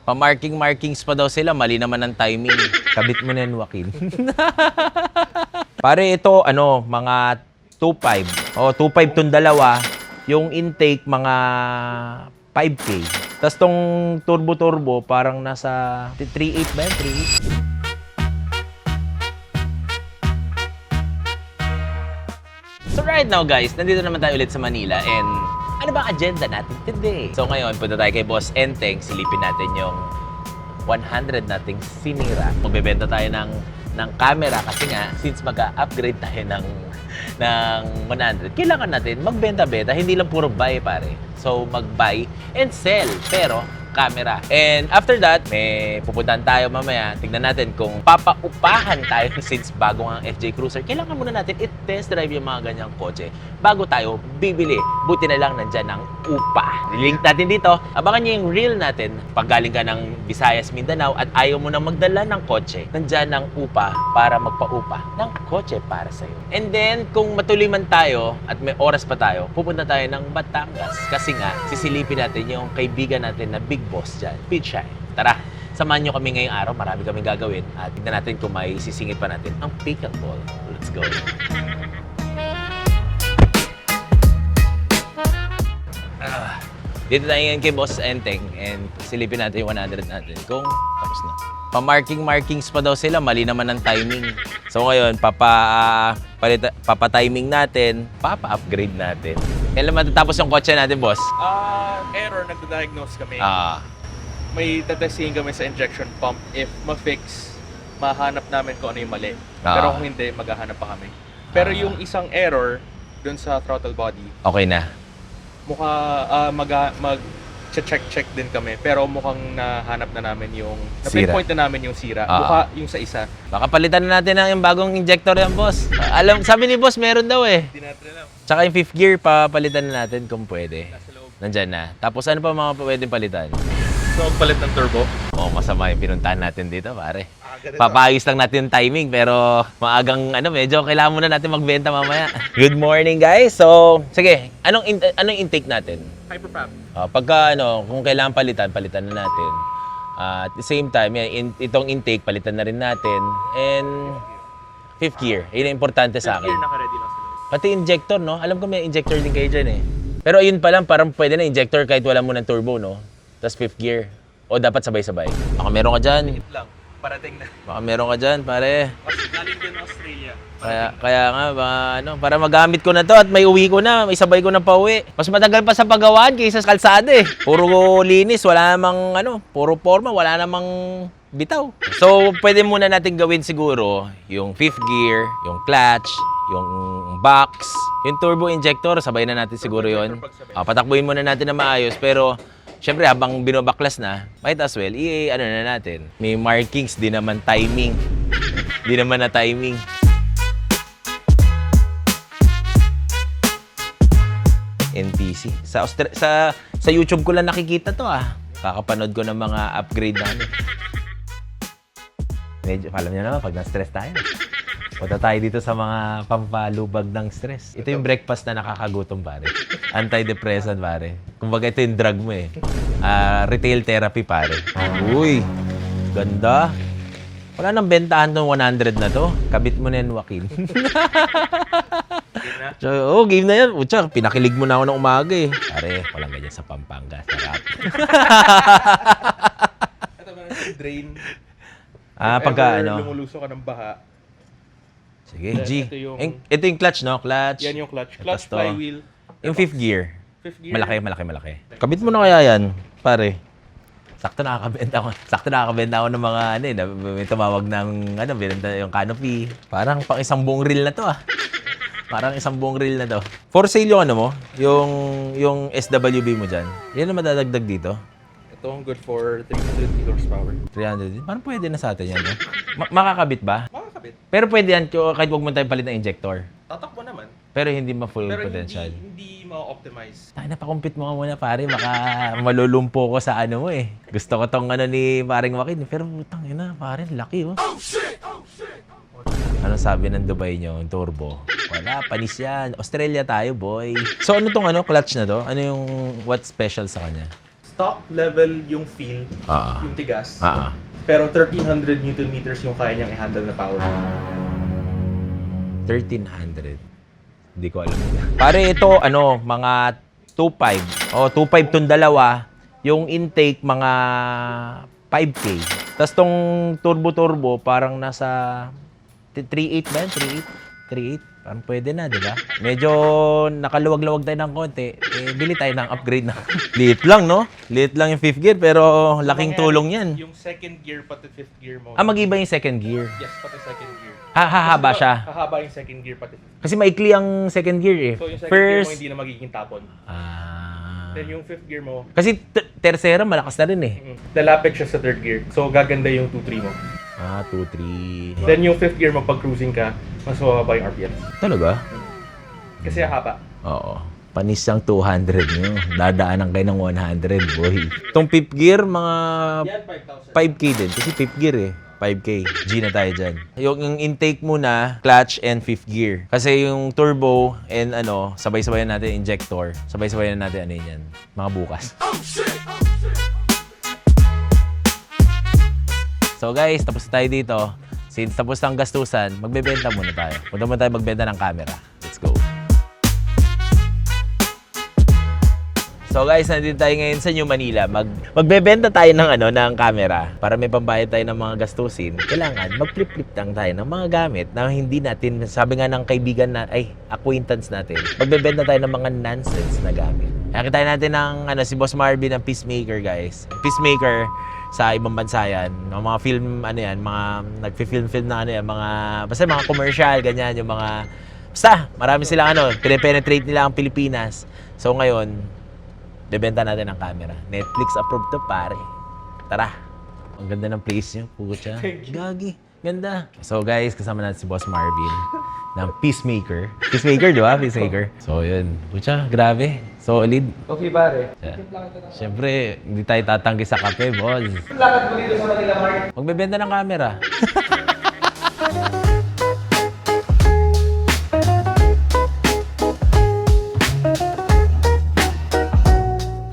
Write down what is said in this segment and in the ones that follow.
Pa-markings pa daw sila, mali naman ang timing. Kabit mo na yan, Joaquin. Pare, ito, mga 2.5. O, 2.5 tong dalawa. Yung intake, mga 5K. Tapos tong turbo-turbo, parang nasa 3.8 ba yan? 3.8? So right now guys, nandito naman tayo ulit sa Manila and ano ba ang agenda natin today? So ngayon, punta tayo kay Boss Enteng, silipin natin yung 100 nating sinira. Magbebenta tayo ng camera kasi nga, since mag-upgrade tayo ng 100, kailangan natin magbenta-benta, hindi lang puro buy pare. So mag-buy and sell, pero camera. And after that, may pupuntahan tayo mamaya. Tignan natin kung papaupahan tayo since bago ang FJ Cruiser. Kailangan muna natin i-test drive yung mga ganyang kotse bago tayo bibili. Buti na lang nandyan ang upa. Link natin dito. Abangan nyo yung reel natin. Pag galing ka ng Visayas, Mindanao at ayaw mo nang magdala ng kotse, nandyan ang upa para magpaupa ng kotse para sa'yo. And then, kung matuloy man tayo at may oras pa tayo, pupunta tayo ng Batangas. Kasi nga, sisilipin natin yung kaibigan natin na big boss dyan, Pichay. Tara, samahan nyo kami ngayong araw. Marami kaming gagawin. At tignan natin kung may sisingit pa natin ang pickleball. Let's go. Dito tayo ngayon kay Boss Enteng and silipin natin yung 100 natin kung tapos na. Pa-markings pa daw sila, mali naman ang timing. So ngayon, papa-timing natin, papa-upgrade natin. Kailan matatapos yung kotse natin, boss? Error, nagda-diagnose kami. May tatestingin kami sa injection pump. If ma-fix, mahanap namin kung ano yung mali. Pero kung hindi, maghahanap pa kami. Pero yung isang error dun sa throttle body, okay na. mag-check din kami. Pero mukhang nahanap na namin yung, Sira. na-pinpoint na namin yung sira. Mukha yung sa isa. Baka palitan na natin yung bagong injector yan, boss. Sabi ni boss, meron daw eh. Hindi natin alam. Tsaka yung 5th gear, papalitan na natin kung pwede. Nasa loob. Nandyan na. Tapos ano pa mga pwedeng palitan? So, magpalit ng turbo. Masama yung pinuntahan natin dito, pare. Papayos lang natin yung timing, pero maagang medyo kailangan muna natin magbenta mamaya. Good morning, guys. So, sige, anong intake natin? Hyperfab. Pagka kung kailangan palitan na natin. At the same time, itong intake, palitan na rin natin. And 5th gear, yun ang importante sa akin. Year naka-ready na sila. Pati injector, no? Alam ko may injector din kayo dyan eh. Pero ayun pa lang, parang pwede na injector kahit wala mo ng turbo, no? Tapos 5th gear. O dapat sabay-sabay. Baka meron ka dyan. Wait lang, parating na. Baka meron ka dyan, pare. Galing din Australia. Kaya nga, para magamit ko na to at may uwi ko na, may sabay ko na pauwi. Mas matagal pa sa paggawaan kaysa sa kalsada eh. Puro linis, wala namang puro forma, wala namang bitaw. So, pwede muna natin gawin siguro yung 5th gear, yung clutch, yung box, yung turbo injector, sabay na natin siguro yon. Patakbuhin muna natin na maayos, pero syempre habang binobaklas na, might as well, na natin. May markings, di naman timing. Di naman na timing. NPC. Sa YouTube ko lang nakikita to Kakapanood ko ng mga upgrade namin. Medyo, alam niyo naman, pag na-stress tayo. Punta tayo dito sa mga pampalubag ng stress. Ito yung breakfast na nakakagutom, pare. Antidepressant, pare. Kumbaga ito yung drug mo eh. Retail therapy, pare. Uy, ganda. Wala nang bentahan tong 100 na to. Kabit mo na yan, Joaquin. So, game na yan. Utsa, pinakilig mo na ako ng umaga eh. Pare, walang ganyan sa Pampanga. Sarap. Ito ba yung drain? Pagka lumuluso ka ng baha. Sige, G. Ito Ito yung clutch, no? Clutch. Yan yung clutch. Tapos Clutch, flywheel. Yung 5th gear. 5th gear. Malaki. Kabit mo na kaya yan, pare. Sakto nakakabenta ako ng mga may tumawag ng binenta yung canopy. Parang pang isang buong reel na to Parang isang buong reel na to. For sale yung mo, yung SWB mo dyan. Yan ang madadagdag dito. Ito ang good for 300 horsepower. 300. Parang pwede na sa atin yan. Makakabit ba? Makakabit. Pero pwede yan kahit huwag mo tayong palit ng injector. Tatakbo naman. Pero hindi ma-full Pero potential. hindi ma-optimize. Tayo, napakumpit mo nga muna, pare. Baka malulumpo ko sa mo eh. Gusto ko tong ni paring Joaquin. Pero putang ina, pare, laki oh. Oh shit! Anong sabi ng Dubai nyo? Turbo. Wala, panis yan. Australia tayo, boy. So ano tong clutch na to? Ano yung what special sa kanya? stock level yung feel, yung tigas. Pero 1,300 Newton meters yung kaya niyang i-handle na power. 1,300. Hindi ko alam. Pare, ito, mga 2.5. 2.5 tong dalawa. Yung intake, mga 5K. Tapos tong turbo-turbo, parang nasa 3.8 ba yun? 3.8? Parang pwede na, di ba? Medyo nakaluwag-luwag tayo ng konti. Bili tayo ng upgrade na. Liit lang, no? Liit lang yung 5th gear, pero laking tulong yan. Yung second gear pati 5th gear mo. Mag-iba yung second gear. Yes, pati second gear. Hahaba siya. Hahaba yung second gear pati 5th gear. Kasi maikli ang second gear eh. So yung second gear mo hindi na magiging tapon. Then yung 5th gear mo. Kasi tercera malakas na rin eh. Lalapit siya sa 3rd gear. So gaganda yung 2-3 mo. 2-3. Then yung 5th gear mo pag cruising ka, mas mababa yung RPM. Talaga? Kasi haba. Oo. Panis ang 200 nyo. Dadaanan kayo ng 100, boy. Itong 5th gear, mga Yan, 5,000. 5K din. Kasi 5th gear eh. 5K. G na tayo dyan. Yung intake muna, clutch and 5th gear. Kasi yung turbo and sabay-sabayan natin injector. Sabay-sabayan natin yan. Mga bukas. So guys, tapos tayo dito. Since tapos ang gastusan, magbebenta muna tayo. Punta muna tayo magbenta ng camera. Let's go. So guys, nandito tayo ngayon sa New Manila. Magbebenta tayo ng camera para may pambayad tayo ng mga gastusin. Kailangan mag-flip-flip lang tayo ng mga gamit na hindi natin, sabi nga ng kaibigan acquaintance natin, magbebenta tayo ng mga nonsense na gamit. Nakita natin ng si Boss Marvin ng Peacemaker, guys. Peacemaker sa ibang bansa yan. Mga film, mga nagfi-film na basta mga commercial, ganyan, yung mga, basta, marami silang pinipenetrate nila ang Pilipinas. So ngayon, bebenta natin ang camera. Netflix approved to, pare. Tara. Ang ganda ng place niyo, pucha. Gagi. Ganda. So guys, kasama natin si Boss Marvin ng Peacemaker. Peacemaker, di ba? Peacemaker. So yun. Pucha, grabe. Solid. Okay, pare. Siyempre, hindi tayo tatanggi sa kape, boss. Lakad mo dito sa Manila Mart. Magbebenta ng camera.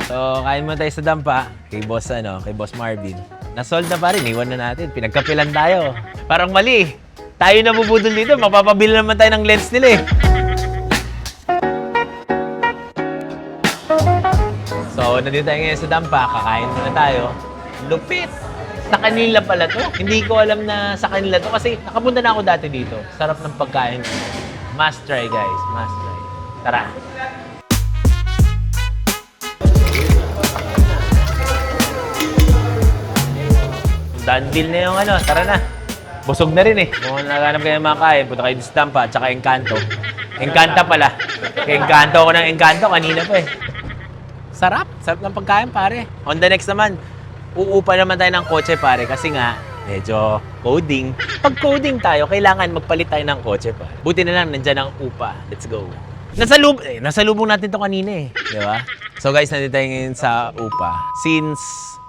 So, kain mo tayo sa dampa kay Boss kay Boss Marvin. Nasold na pa rin, iwan na natin. Pinagkapilan tayo. Parang mali. Tayo na bubudol dito, mapapabili naman tayo ng lens nila eh. So, nandito tayo ngayon sa dampa, kakain muna tayo. Lupit! Sa kanila pala to. Hindi ko alam na sa kanila to kasi nakapunta na ako dati dito. Sarap ng pagkain. Must try, guys. Must try. Tara! Done deal na yung tara na. Busog na rin eh. Kung naghanap kayo ng mga kain, punta kayo sa dampa at saka Encanto. Encanta pala. Encanto ako ng Encanto kanina pa eh. Sarap. Sarap ng pagkain, pare. On the next naman, uupa naman tayo ng kotse, pare. Kasi nga, medyo coding. Pag coding tayo, kailangan magpalit tayo ng kotse, pare. Buti na lang, nandyan ang upa. Let's go. Nasalubong natin to kanina eh. Di ba? So guys, nandito tayo ngayon sa upa. Since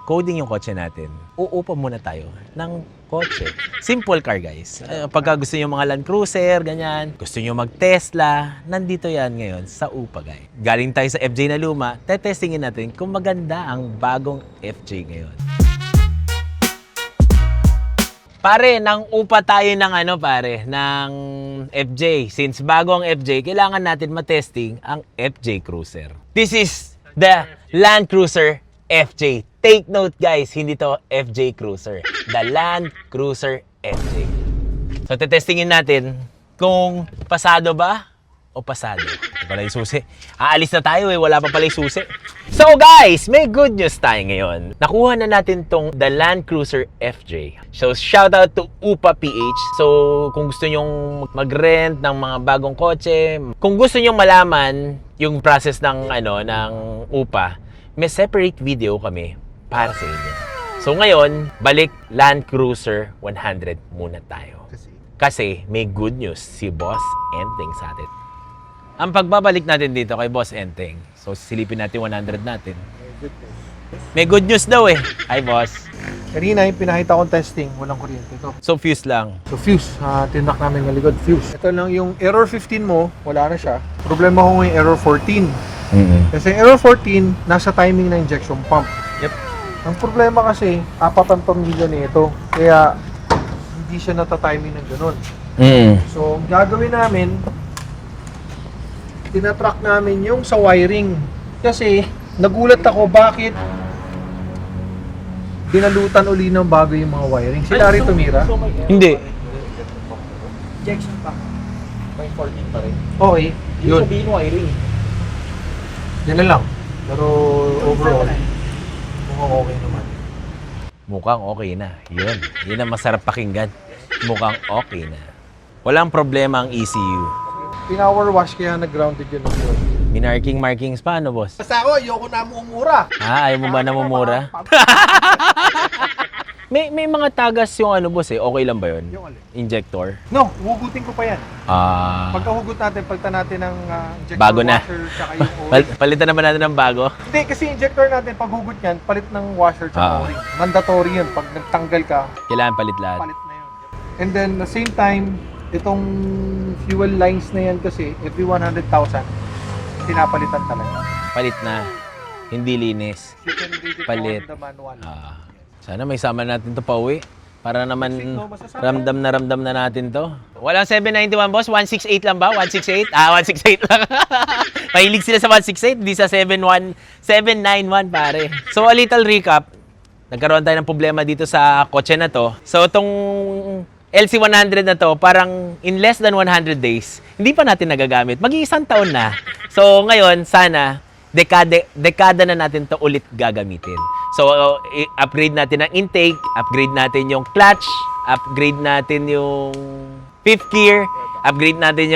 coding yung kotse natin, uupa muna tayo ng kotse. Simple car, guys. Pagka gusto nyo mga Land Cruiser, ganyan, gusto nyo mag-Tesla, nandito yan ngayon sa UPA, guys. Galing tayo sa FJ na luma, tetestingin natin kung maganda ang bagong FJ ngayon. Pare, nang upa tayo ng ng FJ. Since bago ang FJ, kailangan natin matesting ang FJ Cruiser. This is the Land Cruiser FJ. Take note, guys, hindi to FJ Cruiser. The Land Cruiser FJ. So, tetestingin natin kung pasado ba o pasado. Ito pala yung susi. Aalis na tayo eh, wala pa pala yung susi. So guys, may good news tayo ngayon. Nakuha na natin tong The Land Cruiser FJ. So, shout out to UPA PH. So, kung gusto nyong mag-rent ng mga bagong kotse, kung gusto nyong malaman yung process ng ng UPA, may separate video kami para sa inyo. So ngayon, balik Land Cruiser 100 muna tayo. Kasi may good news si Boss Enteng sa atin. Ang pagbabalik natin dito kay Boss Enteng, so silipin natin 100 natin. May good news daw eh. Hi, Boss. Kanina yung pinakita kong testing, walang kuryente ito. So fuse lang. So fuse, tindak namin ng likod, fuse. Ito lang yung error 15 mo, wala na siya. Problema ko yung error 14. Kasi error 14, nasa timing na injection pump. Ang problema kasi, apat ang pamilya nito. Kaya, hindi siya natatiming ng ganun. So, ang gagawin namin, tinatrack namin yung sa wiring. Kasi, nagulat ako bakit dinalutan uli ng bago yung mga wiring. Si Larry tumira. Hindi. Injection pa. May 14 pa rin. Okay. Yun. Sabihin wiring. Yan na lang. Pero overall, mukhang okay naman. Mukhang okay na. Yun. Yun ang masarap pakinggan. Mukhang okay na. Walang problema ang ECU. Pinower wash kaya nag-grounded yun. Minarking-markings pa, ano, boss? Basta ako, ayoko na mumura. Ayaw mo ba na mumura? May mga tagas yung ano, boss eh. Okay lang ba yun? Yung alin? Injector? No, hugutin ko pa yan. Ah. Pagkahugot natin, palitan natin ng injector Bago na. washer tsaka yung o-ring. Palitan naman natin ng bago. Hindi, kasi injector natin, pag hugot yan, palit ng washer tsaka o-ring. Mandatory yun. Pag nagtanggal ka, Kailangan palit lahat. palit na yun. And then, the same time, itong fuel lines na yan kasi, every 100,000, pinapalitan talaga. Palit na. Hindi linis. You can read it Palit. on the manual. Sana may sama natin to pa uwi. Para naman No, masasama. ramdam na natin to. Walang 791, boss? 168 lang ba? 168? 168 lang. Mahilig sila sa 168, di sa 791, pare. So, a little recap. Nagkaroon tayo ng problema dito sa kotse na to. So, itong LC100 na to, parang in less than 100 days, hindi pa natin nagagamit. Mag-iisang taon na. So, ngayon, sana, dekada na natin to ulit gagamitin. So, upgrade natin ang intake, upgrade natin yung clutch, upgrade natin yung fifth gear, upgrade natin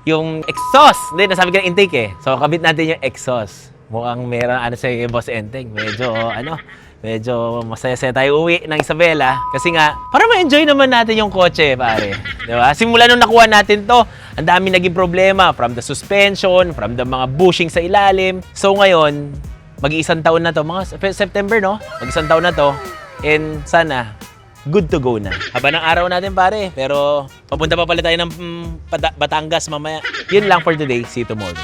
yung exhaust. Hindi, nasabi ko ng intake eh. So, kabit natin yung exhaust. Mukhang meron, sa Boss Enteng, medyo masaya-saya tayo uwi ng Isabela. Kasi nga, para ma-enjoy naman natin yung kotse, pare. Diba? Simula nung nakuha natin to, ang dami naging problema. From the suspension, from the mga bushing sa ilalim. So ngayon, mag-iisang taon na to. Mga September, no? Mag-isang taon na to. And sana, good to go na. Haba ng araw natin, pare. Pero, papunta pa pala tayo ng Batangas mamaya. Yun lang for today. See you tomorrow.